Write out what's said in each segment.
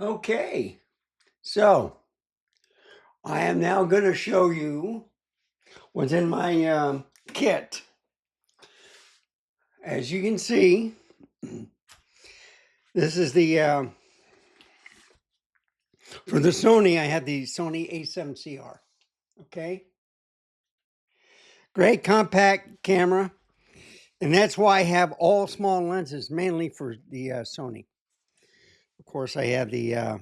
Okay, so I am now going to show you what's in my kit. As you can see, this is the for the Sony. I had the Sony A7CR. Okay, great compact camera, and that's why I have all small lenses, mainly for the Sony. Of course, I have the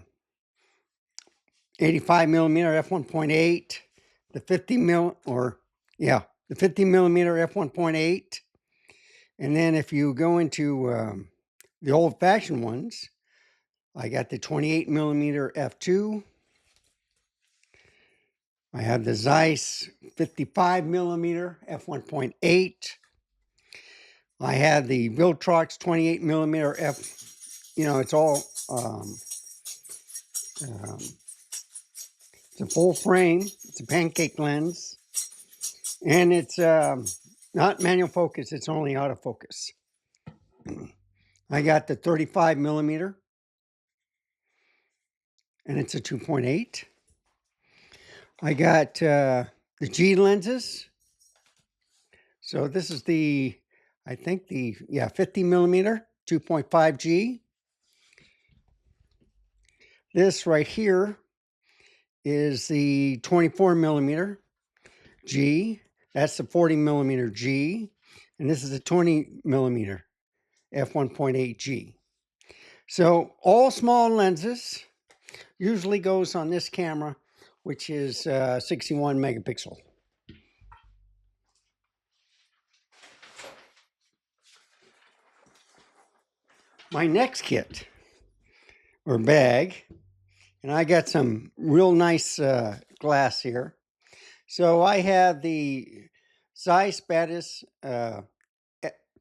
85 millimeter f1.8, the 50 mil, or yeah, the 50 millimeter f1.8. And then if you go into the old-fashioned ones, I got the 28 millimeter f2. I have the Zeiss 55 millimeter f1.8. I have the Viltrox 28 millimeter f. It's all it's a full frame. It's a pancake lens, and it's not manual focus. It's only autofocus. I got the 35 millimeter, and it's a 2.8. I got the G lenses. So this is I think 50 millimeter, 2.5 G. This right here is the 24 millimeter G. That's the 40 millimeter G. And this is a 20 millimeter f1.8 G. So all small lenses usually goes on this camera, which is 61 megapixel. My next kit or bag, and I got some real nice glass here. So I have the Zeiss Batis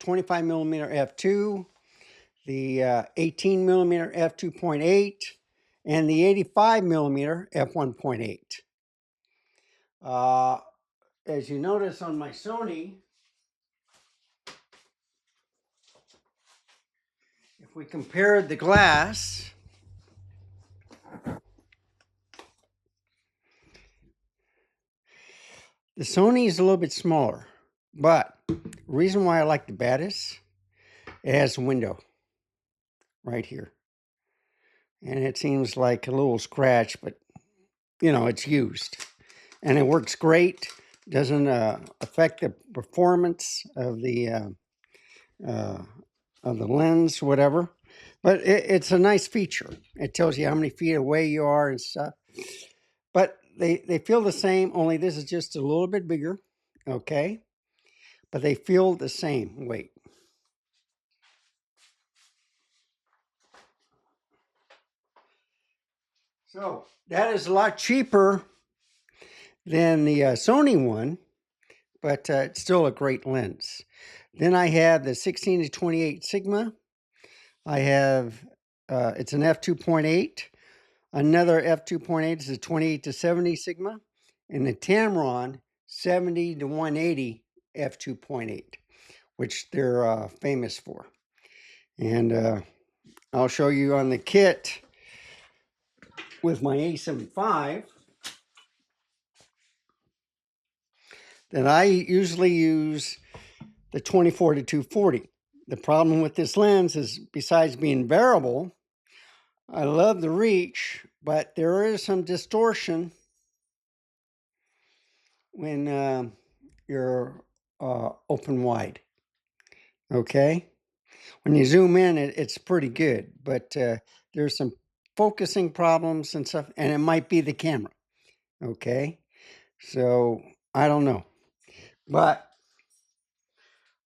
25 millimeter f2, the 18 millimeter f2.8, and the 85 millimeter f1.8. As you notice on my Sony, if we compared the glass, the Sony is a little bit smaller, but the reason why I like the Batis, it has a window right here. And it seems like a little scratch, but it's used. And it works great. Doesn't affect the performance of the lens, whatever. But it's a nice feature. It tells you how many feet away you are and stuff. But they feel the same, only this is just a little bit bigger, okay? But they feel the same weight. So that is a lot cheaper than the Sony one, but it's still a great lens. Then I have the 16 to 28 Sigma. I have, it's an f2.8. Another f2.8 is a 28 to 70 Sigma. And the Tamron 70 to 180 f2.8, which they're famous for. And I'll show you on the kit with my A7V that I usually use the 24 to 240. The problem with this lens is, besides being variable, I love the reach, but there is some distortion when you're open wide. Okay? When you zoom in, it's pretty good, but there's some focusing problems and stuff, and it might be the camera. Okay? So, I don't know. But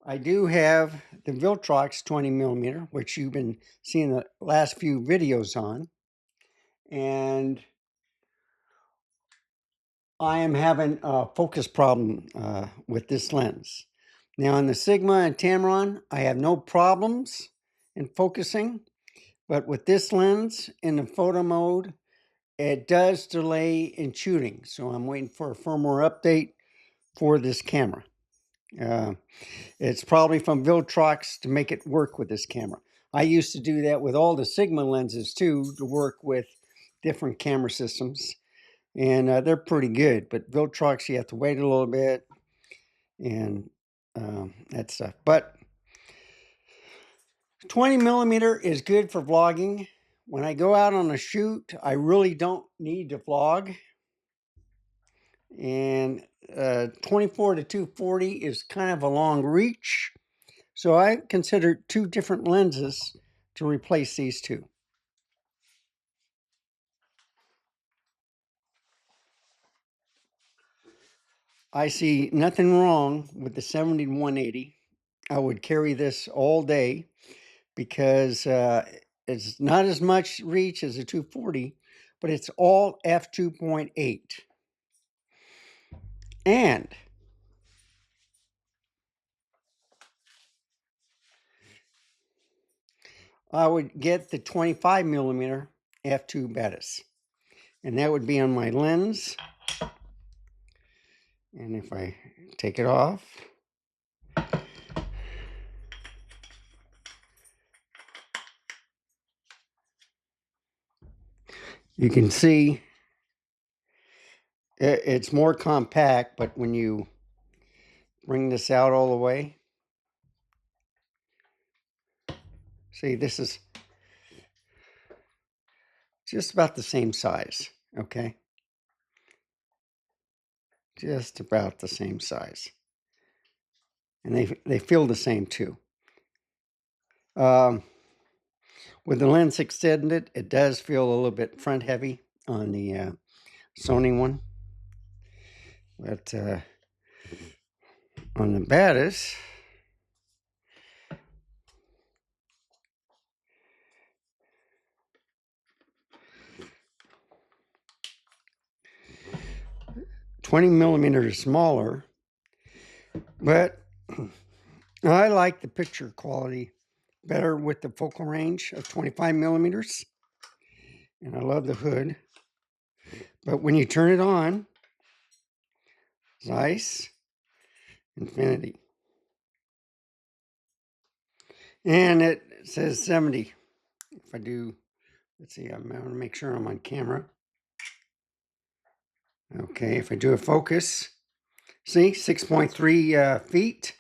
I do have the Viltrox 20 millimeter, which you've been seeing the last few videos on. And I am having a focus problem with this lens. Now on the Sigma and Tamron, I have no problems in focusing. But with this lens in the photo mode, it does delay in shooting. So I'm waiting for a firmware update for this camera. It's probably from Viltrox to make it work with this camera. I used to do that with all the Sigma lenses too, to work with different camera systems, and they're pretty good. But Viltrox, you have to wait a little bit, and that stuff. But 20 millimeter is good for vlogging. When I go out on a shoot, I really don't need to vlog. And 24 to 240 is kind of a long reach. So I considered two different lenses to replace these two. I see nothing wrong with the 70 to 180. I would carry this all day because it's not as much reach as a 240, but it's all f2.8. And I would get the 25 millimeter f2 Bettis, and that would be on my lens. And if I take it off, you can see it's more compact, but when you bring this out all the way, see, this is just about the same size, okay? Just about the same size. And they feel the same too. With the lens extended, it does feel a little bit front heavy on the Sony one. But on the Bettis, $20 millimeters smaller, but I like the picture quality better with the focal range of 25 millimeters. And I love the hood. But when you turn it on, Zeiss, Infinity. And it says 70. If I do, let's see, I'm going to make sure I'm on camera. Okay, if I do a focus, see, 6.3 feet.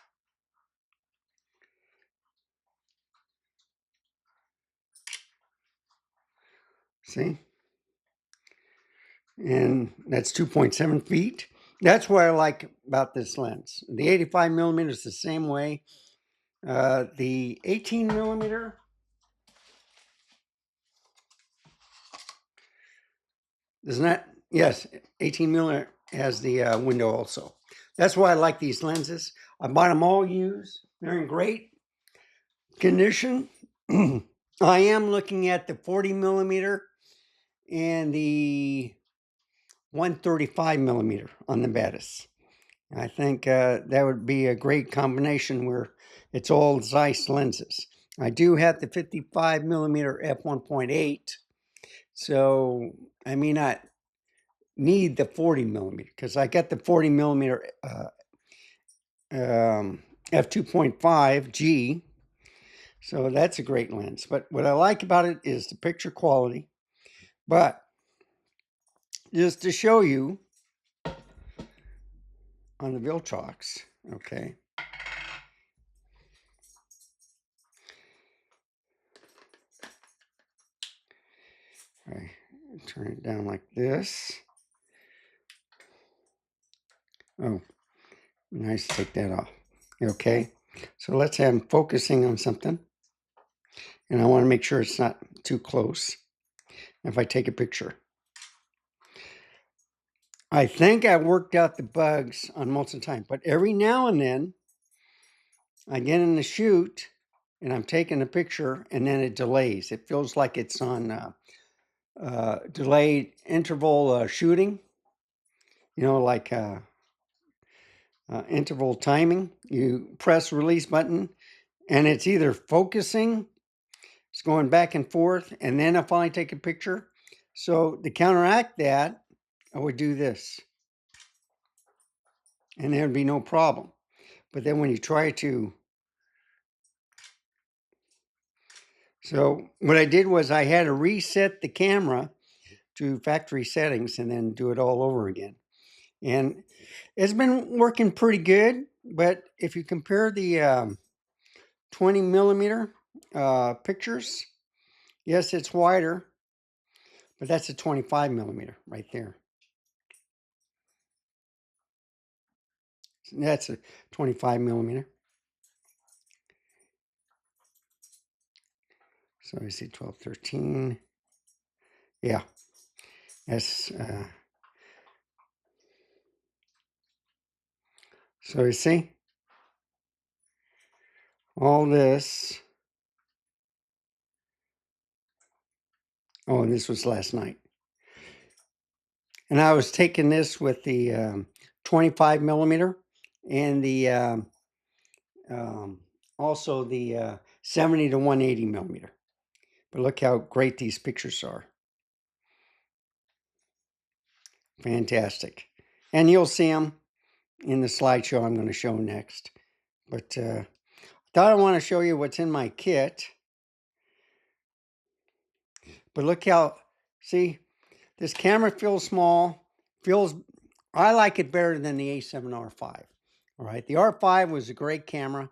See? And that's 2.7 feet. That's what I like about this lens. The 85 millimeter is the same way. The 18 millimeter, isn't that? Yes, 18 millimeter has the window also. That's why I like these lenses. I bought them all used. They're in great condition. I am looking at the 40 millimeter and the 135 millimeter on the Bettis. I think that would be a great combination where it's all Zeiss lenses. I do have the 55 millimeter f1.8, so I may not need the 40 millimeter because I got the 40 millimeter f2.5 G, so that's a great lens. But what I like about it is the picture quality. But just to show you on the Viltrox, okay. I turn it down like this. Oh, nice to take that off. Okay, so let's have him focusing on something. And I want to make sure it's not too close. If I take a picture. I think I worked out the bugs on most of the time, but every now and then I get in the shoot and I'm taking a picture and then it delays. It feels like it's on delayed interval shooting, you know, like interval timing. You press release button and it's either focusing, it's going back and forth, and then I finally take a picture. So to counteract that, I would do this and there'd be no problem. But then when you try to So what I did was I had to reset the camera to factory settings and then do it all over again. And it's been working pretty good, but if you compare the 20 millimeter pictures, yes, it's wider, but that's a 25 millimeter right there. That's a 25 millimeter. So I see 12, 13. Yeah, that's, so you see all this. Oh, and this was last night. And I was taking this with the 25 millimeter and the also the 70 to 180 millimeter. But look how great these pictures are. Fantastic. And you'll see them in the slideshow I'm going to show next. But thought I want to show you what's in my kit. But look how, see, this camera feels small, I like it better than the A7R5. All right, the R5 was a great camera,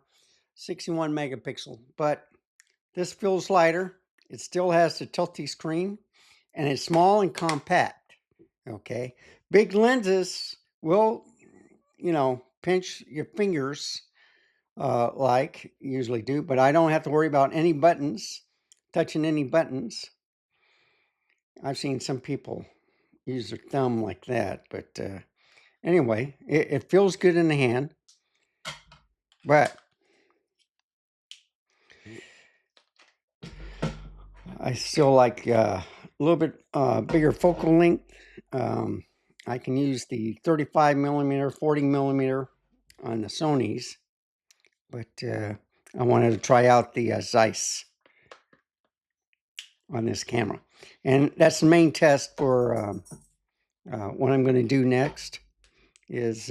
61 megapixel, but this feels lighter. It still has the tilty screen, and it's small and compact. Okay, big lenses will, pinch your fingers like usually do, but I don't have to worry about any buttons, touching any buttons. I've seen some people use their thumb like that, but anyway, it feels good in the hand, but I still like a little bit bigger focal length. I can use the 35 millimeter, 40 millimeter on the Sonys, but I wanted to try out the Zeiss on this camera. And that's the main test for what I'm going to do next is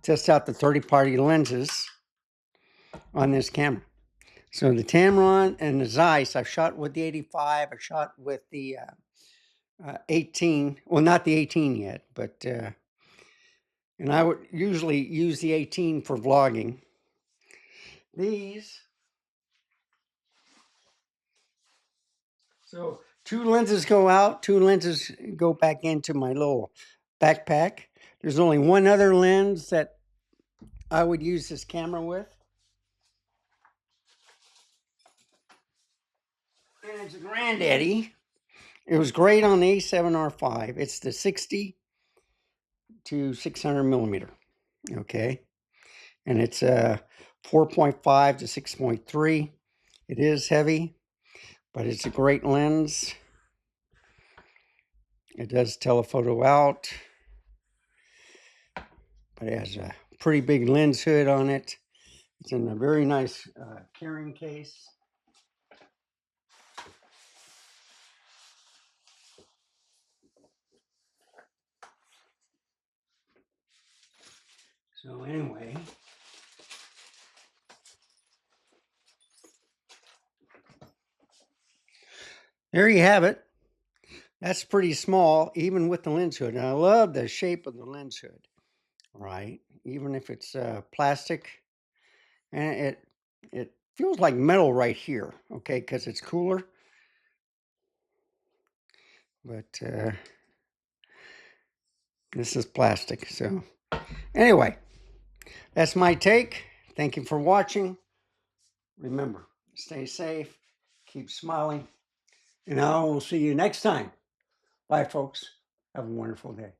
test out the 30-party lenses on this camera. So the Tamron and the Zeiss, I've shot with the 85, I shot with the 18, well, not the 18 yet, but, and I would usually use the 18 for vlogging. These, so 2 lenses go out, 2 lenses go back into my little backpack. There's only one other lens that I would use this camera with. And it's a granddaddy. It was great on the A7R5. It's the 60 to 600 millimeter. Okay. And it's 4.5 to 6.3. It is heavy, but it's a great lens. It does telephoto out, but it has a pretty big lens hood on it. It's in a very nice carrying case. So anyway, there you have it. That's pretty small, even with the lens hood. And I love the shape of the lens hood, right? Even if it's plastic, and it feels like metal right here, okay, because it's cooler. But this is plastic. So anyway, that's my take. Thank you for watching. Remember, stay safe, keep smiling, and I will see you next time. Bye, folks. Have a wonderful day.